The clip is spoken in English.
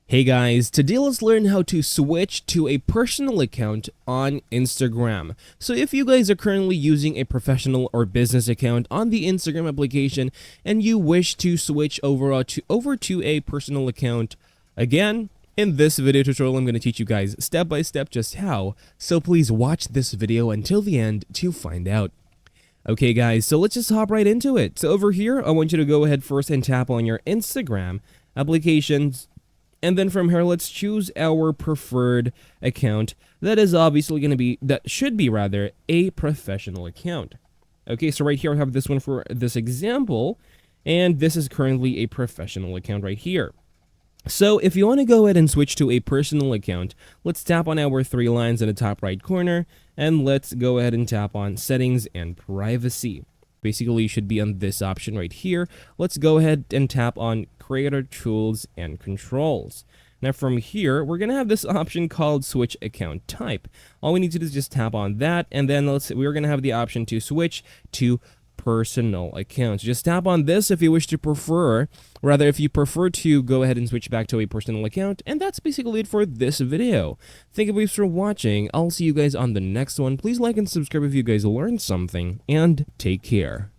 Hey guys, today let's learn how to switch to a personal account on Instagram. So if you guys are currently using a professional or business account on the Instagram application and you wish to switch over to a personal account, again, in this video tutorial I'm going to teach you guys step by step just how, so please watch this video until the end to find out. Okay guys, so let's just hop right into it. So over here, I want you to go ahead first and tap on your Instagram applications. And then from here, let's choose our preferred account. That is obviously going to be, that should be rather, a professional account. Okay, so right here I have this one for this example, and this is currently a professional account right here. So if you want to go ahead and switch to a personal account, let's tap on our three lines in the top right corner, and let's go ahead and tap on settings and privacy. Basically, you should be on this option right here. Let's go ahead and tap on creator tools and controls. Now from here, we're going to have this option called switch account type. All we need to do is just tap on that, and then we're going to have the option to switch to personal accounts. Just tap on this if you wish to if you prefer to go ahead and switch back to a personal account. And that's basically it for this video. Thank you guys for watching. I'll see you guys on the next one. Please like and subscribe if you guys learned something, and take care.